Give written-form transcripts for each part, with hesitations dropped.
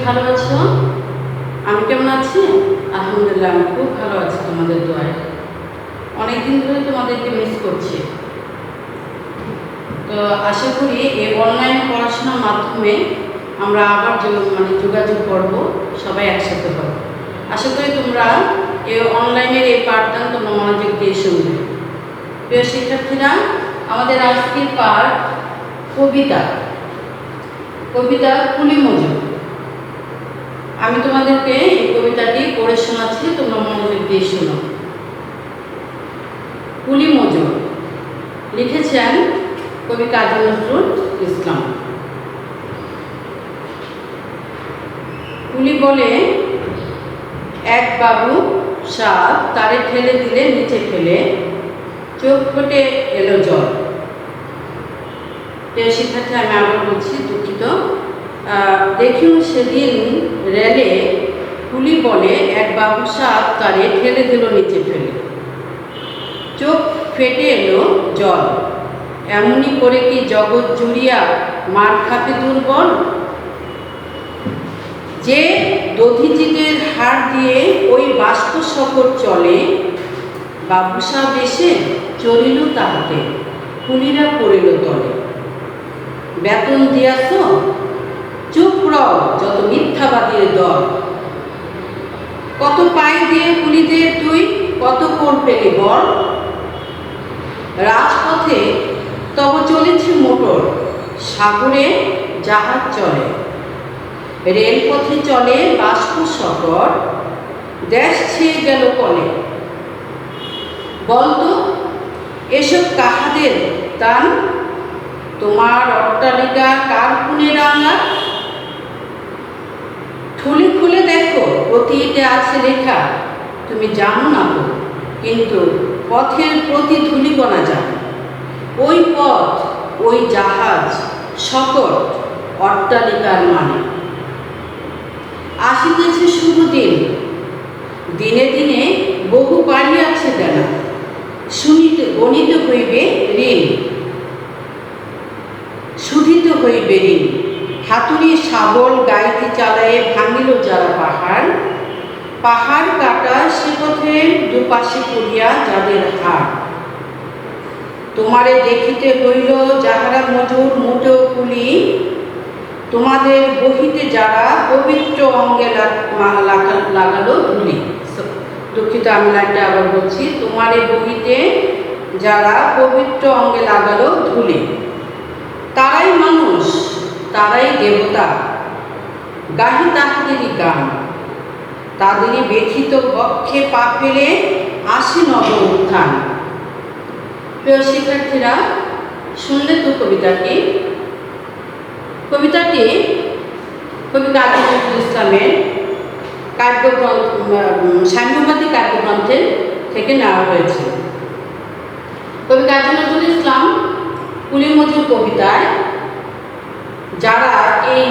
ভালো আছো? আমি কেমন আছি? আলহামদুলিল্লাহ, আমি খুব ভালো আছি তোমাদের দোয়ায়। অনেকদিন ধরে তোমাদেরকে মিস করছি। তো আশা করি এই অনলাইন পড়াশোনার মাধ্যমে আমরা আবার যোগাযোগ করব, সবাই একসাথে হব। আশা করি তোমরা এই অনলাইনের এই পাঠদান তোমরা মনোযোগ দিয়ে শুনবে। প্রিয় শিক্ষার্থীরা, আমাদের আজকের পাঠ কবিতা কুলি মজুর। আমি তোমাদেরকে এই কবিতাটি পড়ে শোনাচ্ছি, তোমরা মনোযোগ দিয়ে শোনো। কুলি মজুর লিখেছেন কবি কাজী নজরুল ইসলাম। কুলি বলে, এক বাবু সাপ তারে ঠেলে দিলে নিচে ফেলে, চোখ ফোটে এলো জল। শিক্ষার্থী, আমি আবার বলছি, দুঃখিত। দেখুন সেদিন রেলে কুলি বলে, এক বাবু সাপ তারে ঠেলে দিল নিচে ফেলে, চোখ ফেটে এলো জল। এমনি করে কি জগৎ জুড়িয়া মার খাতে দুর্বল? যে দধিচিতের হাড় দিয়ে ওই বাষ্প শকট চলে, বাবু সাপ এসে চলিল তাহাতে, কুলিরা পড়িল তলে। বেতন দিয়াছ? চুপ রও যত মিথ্যাবাদীর দল। কত পাই দিয়ে কুলিদের তুই কত কর পেলি বল? রাজপথে তব চলেছে মোটর, সাগরে জাহাজ চলে, রেলপথে চলে বাষ্প শকট, দেশ ছেয়ে গেল কলে। বলতো এসব কাহাদের দান? তোমার অট্টালিকা কার খুনে রাঙা? থলি খুলে দেখো, প্রতিতে আছে লেখা, তুমি জানো না তো, কিন্তু পথের প্রতি ধূলিকণা জানো। ওই পথ, ওই জাহাজ, শকট, অট্টালিকার মানে। আসিতেছে শুভ দিন, দিনে দিনে বহু বাড়িয়াছে দেনা, শুনিতে গণিত হইবে ঋণ, শুধিতে হইবে ঋণ। হাতুড়ি শাবল গাইতে চালায়ে ভাঙিল যারা পাহাড়, পাহাড় কাটা সে পথের দুপাশে পড়িয়া যাদের হাড়। তোমারে দেখিতে হইল যাহারা মজুর মোটেও কুলি, তোমাদের বহিতে যারা পবিত্র অঙ্গে লাগালো ধুলি। দুঃখিত, আমি লাইনটা আবার বলছি। তোমারে বহিতে যারা পবিত্র অঙ্গে লাগালো ধুলি, তারাই মানুষ, তারাই দেবতা, গাহি তাহাদেরই গান। তাদেরই ব্যথিত বক্ষে পা ফেলে আসে নব উত্থান। প্রিয় শিক্ষার্থীরা, শুনলে তো কবিতাটি কবি কাজী নজরুল ইসলামের সাম্যবাদী কাব্যগ্রন্থের থেকে নেওয়া হয়েছে। কবি কাজী নজরুল ইসলাম কুলি মজুর কবিতায় যারা এই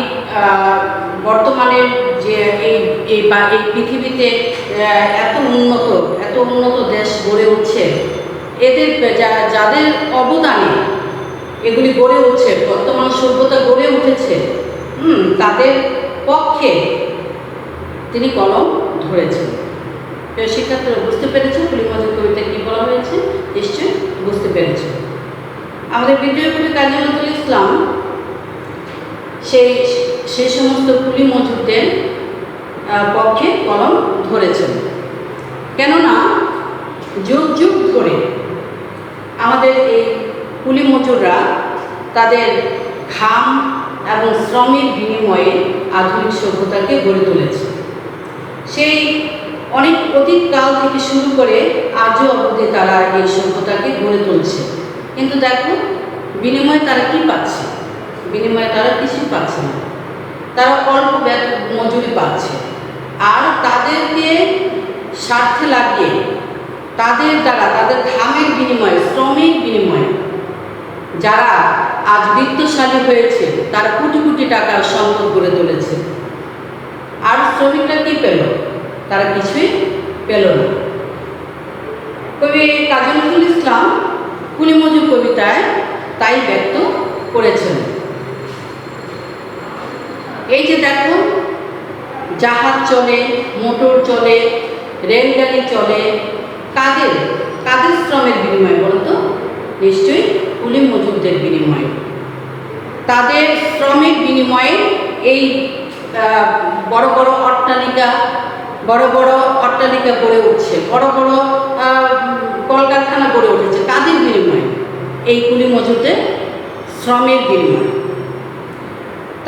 বর্তমানের যে এই পৃথিবীতে এত উন্নত দেশ গড়ে উঠছে, এদের যাদের অবদানে এগুলি গড়ে উঠছে, বর্তমান সভ্যতা গড়ে উঠেছে, তাদের পক্ষে তিনি কলম ধরেছেন। শিক্ষার্থীরা বুঝতে পেরেছে কুলি মজুর কবিতা কী বলা হয়েছে? নিশ্চয়ই বুঝতে পেরেছে। আমাদের বিদ্রোহী কবি কাজী নজরুল ইসলাম সেই সমস্ত কুলি মজুরদের পক্ষে কলম ধরেছেন। কেননা যুগ যুগ ধরে আমাদের এই কুলি মজুররা তাদের ঘাম এবং শ্রমের বিনিময়ে আধুনিক সভ্যতাকে গড়ে তুলেছে। সেই অনেক অতীতকাল থেকে শুরু করে আজও অবধি তারা এই সভ্যতাকে গড়ে তুলছে। কিন্তু দেখো, বিনিময়ে তারা কি পাচ্ছে? বিনিময়ে তারা কিছুই পাচ্ছে না। তারা অল্প মজুরি পাচ্ছে, আর তাদেরকে স্বার্থে লাগিয়ে তাদের দ্বারা, তাদের ঘামের বিনিময়ে, শ্রমিক বিনিময়ে যারা আজ বিত্তশালী হয়েছে, তারা কোটি কোটি টাকার সম্পদ গড়ে তুলেছে। আর শ্রমিকরা কি পেল? তারা কিছুই পেল না। কবি কাজী নজরুল ইসলাম কুলি মজুর কবিতায় তাই ব্যক্ত করেছেন। এই যে দেখো, জাহাজ চলে, মোটর চলে, রেলগাড়ি চলে, কাদের কাদের শ্রমের বিনিময়ে বলতো? নিশ্চয়ই কুলি মজুরদের বিনিময়ে। তাদের শ্রমের বিনিময়ে এই বড় বড় অট্টালিকা গড়ে উঠছে, বড় বড় কলকারখানা গড়ে উঠেছে। কাদের বিনিময়ে? এই কুলি মজুরদের শ্রমের বিনিময়ে,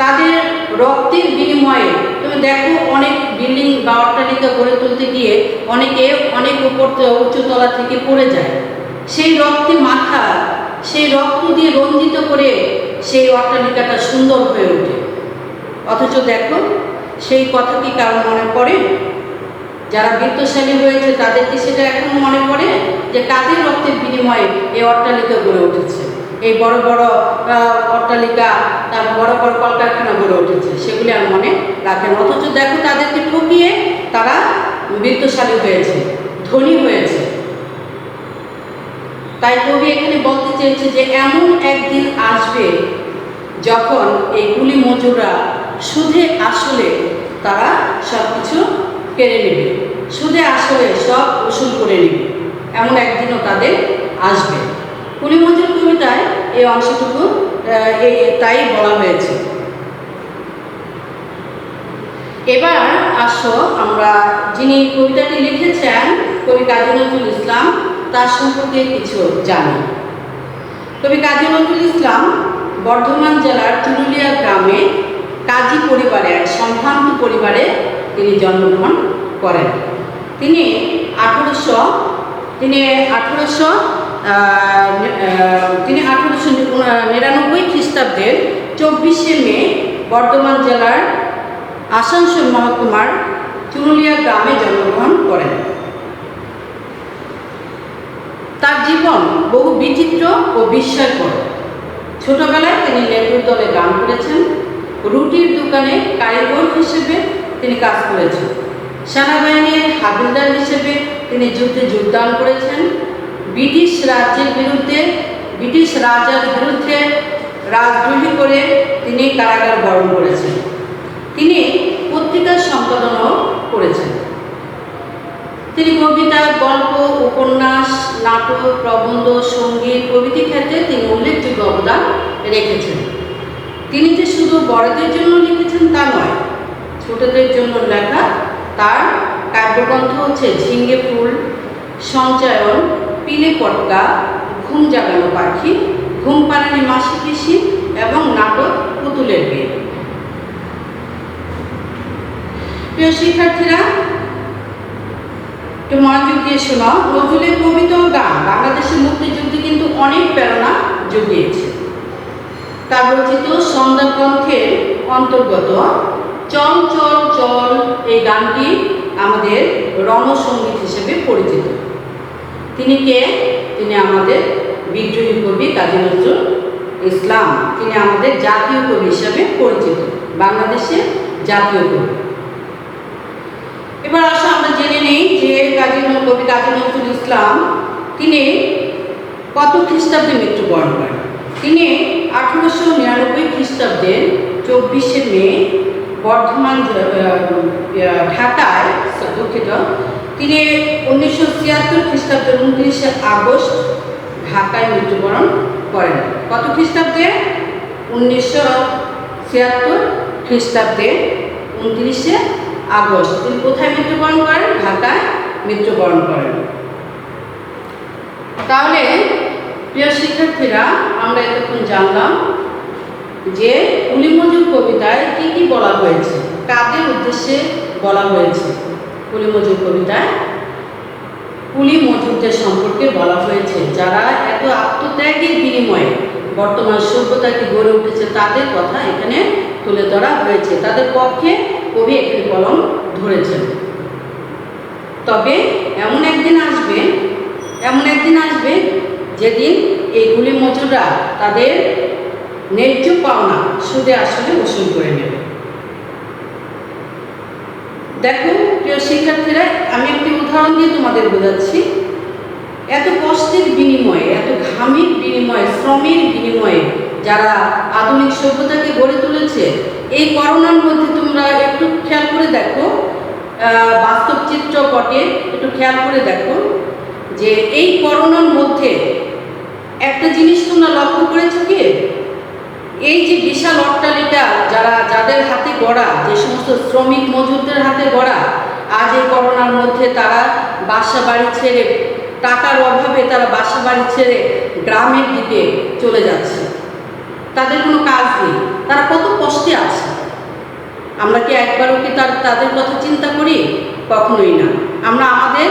তাদের রক্তের বিনিময়ে। তুমি দেখো, অনেক বিল্ডিং বা অট্টালিকা গড়ে তুলতে গিয়ে অনেকে অনেক উপর উচ্চতলা থেকে পড়ে যায়। সেই রক্তে মাথা, সেই রক্ত দিয়ে রঞ্জিত করে সেই অট্টালিকাটা সুন্দর হয়ে ওঠে। অথচ দেখো, সেই কথা কি কারো মনে পড়ে? যারা বিত্তশালী হয়েছে তাদের কি সেটা এখন মনে পড়ে যে কাদের রক্তের বিনিময়ে এই অট্টালিকা গড়ে উঠেছে, এই বড় বড় অট্টালিকা, তার বড় বড় কলকারখানা গড়ে উঠেছে? সেগুলি আর মনে রাখেন। অথচ দেখো, তাদেরকে ঠকিয়ে তারা বিত্তশালী হয়েছে, ধনী হয়েছে। তাই কবি এখানে বলতে চেয়েছে যে এমন একদিন আসবে যখন এই কুলি মজুররা সুদে আসলে তারা সব কিছু কেড়ে নেবে, সুদে আসলে সব উসুল করে নেবে। এমন একদিনও তাদের আসবে। কুলি মজুর কবিতায় এই অংশটুকু তাই বলা হয়েছে। এবার আসো আমরা যিনি কবিতাটি লিখেছেন, কবি কাজী নজরুল ইসলাম, তার সম্পর্কে কিছু জানি। কবি কাজী নজরুল ইসলাম বর্ধমান জেলার চুরুলিয়া গ্রামে কাজী পরিবারে, এক সম্ভ্রান্ত পরিবারে তিনি জন্মগ্রহণ করেন। তিনি 1899 খ্রিস্টাব্দের 24শে মে বর্ধমান জেলার আসানসোল মহকুমার চুরুলিয়া গ্রামে জন্মগ্রহণ করেন। তার জীবন বহু বিচিত্র ও বিস্ময়কর। ছোটবেলায় তিনি লেবুর দলে গান করেছেন, রুটির দোকানে কারিগর হিসেবে তিনি কাজ করেছেন, সেনাবাহিনীর হাবিলদার হিসেবে তিনি যুদ্ধে যোগদান করেছেন, ব্রিটিশ রাজার বিরুদ্ধে রাজদ্রোহী করে তিনি কারাগার বরণ করেছেন। তিনি পত্রিকার সম্পাদনও করেছেন। তিনি কবিতা, গল্প, উপন্যাস, নাটক, প্রবন্ধ, সঙ্গীত প্রভৃতি ক্ষেত্রে তিনি উল্লেখযোগ্য অবদান রেখেছেন। তিনি যে শুধু বড়দের জন্য লিখেছেন তা নয়, ছোটদের জন্য লেখা তার কাব্যগ্রন্থ হচ্ছে ঝিঙ্গে ফুল, সঞ্চয়ন, পিলে পটকা, ঘুম জাগানো পাখি, ঘুম পাড়ানি মাসি পিসি এবং নাটক পুতুলের বিয়ে। প্রিয় শিক্ষার্থীরা, একটু মনোযোগ দিয়ে শোনো। নজরুলের কবিতা ও গান বাংলাদেশের মুক্তিযুদ্ধে কিন্তু অনেক প্রেরণা জুগিয়েছে। তার রচিত সন্ধ্যা গ্রন্থের অন্তর্গত চল চল চল এই গানটি আমাদের রণসঙ্গীত হিসেবে পরিচিত। তিনি কে? তিনি আমাদের বিদ্রোহী কবি কাজী নজরুল ইসলাম। তিনি আমাদের জাতীয় কবি হিসেবে পরিচিত, বাংলাদেশের জাতীয় কবি। এবার আসো আমরা জেনে নেই যে কবি কাজী নজরুল ইসলাম তিনি কত খ্রিস্টাব্দে মৃত্যুবরণ করেন। তিনি 1899 খ্রিস্টাব্দের 24শে মে বর্ধমান ঢাকায়, দুঃখিত, তিনি 1976 খ্রিস্টাব্দের 29শে আগস্ট ঢাকায় মৃত্যুবরণ করেন। কত খ্রিস্টাব্দে? 1976 খ্রিস্টাব্দে 29শে আগস্ট তিনি কোথায় মৃত্যুবরণ করেন? ঢাকায় মৃত্যুবরণ করেন। তাহলে প্রিয় শিক্ষার্থীরা, আমরা এতক্ষণ জানলাম যে কুলি মজুর কবিতায় কি কি বলা হয়েছে, কাদের উদ্দেশ্যে বলা হয়েছে। কুলি মজুর কবিতায় কুলি মজুরদের সম্পর্কে বলা হয়েছে, যারা এত আত্মত্যাগের বিনিময়ে বর্তমান সভ্যতাকে গড়ে উঠেছে, তাদের কথা এখানে তুলে ধরা হয়েছে। তাদের পক্ষে কবি একটি কলম ধরেছেন। তবে এমন একদিন আসবে যেদিন এই কুলি মজুররা তাদের ন্যায্য পাওনা সুদে আসলে উসুল করে নেবে। দেখো প্রিয় শিক্ষার্থীরা, আমি একটি উদাহরণ দিয়ে তোমাদের বোঝাচ্ছি। এত কষ্টের বিনিময়ে, এত ঘামের বিনিময়ে, শ্রমের বিনিময়ে যারা আধুনিক সভ্যতাকে গড়ে তুলেছে, এই করোনার মধ্যে তোমরা একটু খেয়াল করে দেখো, বাস্তব চিত্রপটে একটু খেয়াল করে দেখো যে এই করোনার মধ্যে একটা জিনিস তোমরা লক্ষ্য করেছো কি, এই যে বিশাল অট্টালিকা যাদের হাতে গড়া, যে সমস্ত শ্রমিক মজুরদের হাতে গড়া, আজ এই করোনার মধ্যে তারা বাসা বাড়ি ছেড়ে, টাকার অভাবে তারা বাসা বাড়ি ছেড়ে গ্রামের দিকে চলে যাচ্ছে, তাদের কোনো কাজ নেই, তারা কত কষ্টে আছে। আমরা কি একবারও কি তাদের কথা চিন্তা করি? কখনোই না। আমরা আমাদের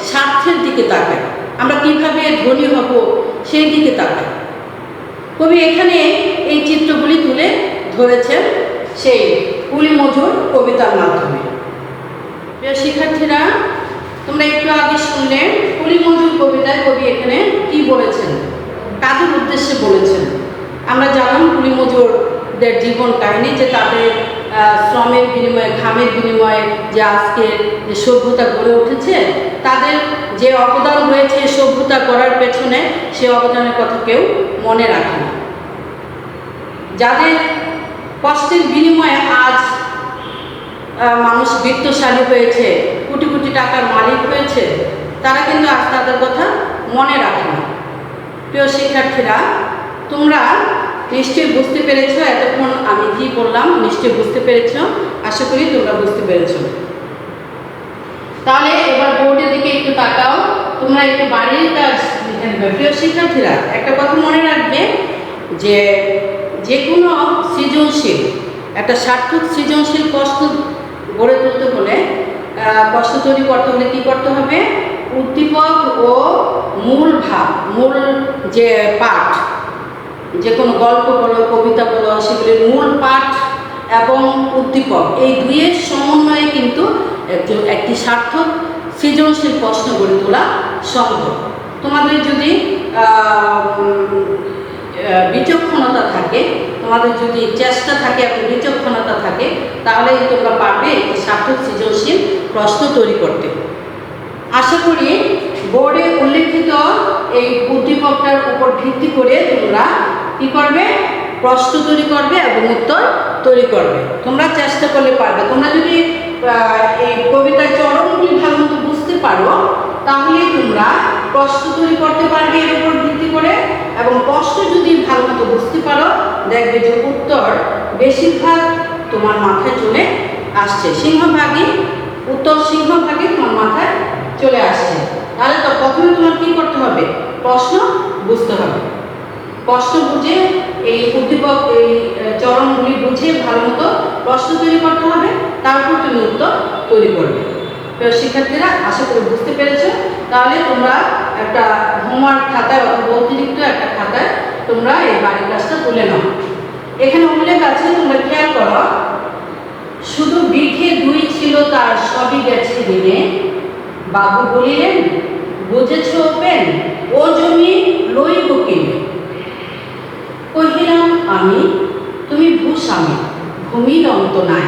স্বার্থের দিকে তাকাই, আমরা কিভাবে ধনী হব সেই দিকে তাকাই। কবি এখানে এই চিত্রগুলি তুলে ধরেছেন সেই কুলি মজুর কবিতার মাধ্যমে। প্রিয় শিক্ষার্থীরা, তোমরা একটু আগে শুনলে কুলি মজুর কবিতায় কবি এখানে কি বলেছেন, কাদের উদ্দেশ্যে বলেছেন। আমরা জানলাম কুলি মজুরদের জীবন কাহিনী, যে তাদের শ্রমের বিনিময়ে, ঘামের বিনিময়ে যে আজকের যে সভ্যতা গড়ে উঠেছে, তাদের যে অবদান রয়েছে সভ্যতা গড়ার পেছনে, সে অবদানের কথা কেউ মনে রাখে না। যাদের কষ্টের বিনিময়ে আজ মানুষ বিত্তশালী হয়েছে, কোটি কোটি টাকার মালিক হয়েছে, তারা কিন্তু আজ তাদের কথা মনে রাখে না। প্রিয় শিক্ষার্থীরা, তোমরা নিশ্চয়ই বুঝতে পেরেছ এতক্ষণ আমি কি বললাম, নিশ্চয়ই বুঝতে পেরেছ, আশা করি তোমরা বুঝতে পেরেছ। তাহলে এবার বোর্ডের দিকে একটু তাকাও, তোমরা একটু বাড়ির কাজ লিখে নেবে। প্রিয় শিক্ষার্থীরা, একটা কথা মনে রাখবে যে কোনো সৃজনশীল, একটা সার্থক সৃজনশীল কষ্ট গড়ে তুলতে হলে, কষ্ট তৈরি করতে হলে কী করতে হবে? উদ্দীপক ও মূল ভাব, মূল যে পাঠ, যে কোনো গল্প বলো, কবিতা বলো, সেগুলির মূল পাঠ এবং উদ্দীপক, এই দুইয়ের সমন্বয়ে কিন্তু একটি সার্থক সৃজনশীল প্রশ্ন গড়ে তোলা সম্ভব। তোমাদের যদি বিচক্ষণতা থাকে, তোমাদের যদি চেষ্টা থাকে এবং বিচক্ষণতা থাকে, তাহলে তোমরা পারবে একটি সার্থক সৃজনশীল প্রশ্ন তৈরি করতে। আশা করি বোর্ডে উল্লেখিত এই উদ্দীপকটার উপর ভিত্তি করে তোমরা কী করবে? প্রশ্ন তৈরি করবে এবং উত্তর তৈরি করবে। তোমরা চেষ্টা করলে পারবে। তোমরা যদি এই কবিতার চরণগুলি ভালো মতো বুঝতে পারো, তাহলে তোমরা প্রশ্ন তৈরি করতে পারবে এর উপর ভিত্তি করে, এবং প্রশ্ন যদি ভালো মতো বুঝতে পারো, দেখবে যে উত্তর বেশিরভাগ তোমার মাথায় চলে আসছে, সিংহভাগই উত্তর সিংহভাগে তোমার মাথায় চলে আসছে। তাহলে তো প্রথমে তোমার কী করতে হবে? প্রশ্ন বুঝতে হবে। প্রশ্ন বুঝে, এই উদ্দীপক, এই চরণগুলি বুঝে ভালো মতো প্রশ্ন তৈরি করতে হবে, তারপর তুমি উত্তর তৈরি করবে। প্রিয় শিক্ষার্থীরা, আশা করি বুঝতে পেরেছো। তাহলে তোমরা একটা হোমওয়ার্ক খাতায় অথবা অতিরিক্ত একটা খাতায় তোমরা এই বাড়ির কাজটা তুলে নাও। এখানে উল্লেখ আছে, তোমরা খেয়াল করো, শুধু বিঘে 2 ছিল তার, সবই গেছে দিনে। বাবু বলিলেন, বুঝেছ ওপেন, ও জমি লইব কিনে। কহিলাম আমি, তুমি ভূস্বামী, ভূমির অন্ত নাই।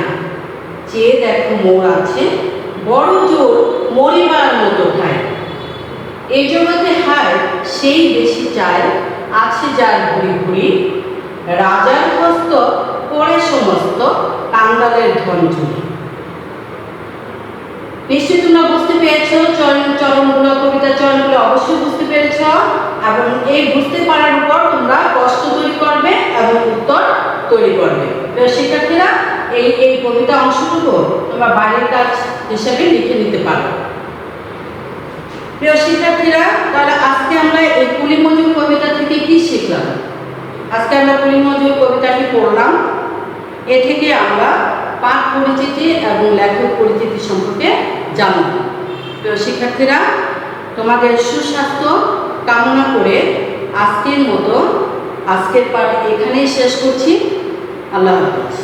চেয়ে দেখো মোর আছে, বড় জোর মরিবার মতো খায়। এই জগতে হায় সেই বেশি চায়, আছে যার ভুরি ভুরি। রাজার হস্ত পড়ে সমস্ত, কাঙ্গালের ধন চুরি। নিশ্চয়ই তোমরা বুঝতে পেরেছ চরণগুলো, কবিতার চরণগুলো অবশ্যই বুঝতে পেরেছ, এবং এই বুঝতে পারার উপর তোমরা প্রশ্ন তৈরি করবে এবং উত্তর তৈরি করবে। শিক্ষার্থীরা, এই কবিতা অংশটুকু তোমরা বাড়ির কাজ হিসেবে লিখে নিতে পারো। প্রিয় শিক্ষার্থীরা, তাহলে আজকে আমরা এই কুলি মজুর কবিতা থেকে কি শিখলাম? আজকে আমরা কুলি মজুর কবিতাটি পড়লাম। এ থেকে আমরা পাঠ পরিচিতি এবং লেখক পরিচিতি সম্পর্কে জানব। প্রিয় শিক্ষার্থীরা, তোমাদের সুস্বাস্থ্য কামনা করে আজকের মতো আজকের পাঠ এখানেই শেষ করছি। আল্লাহ হাফেজ।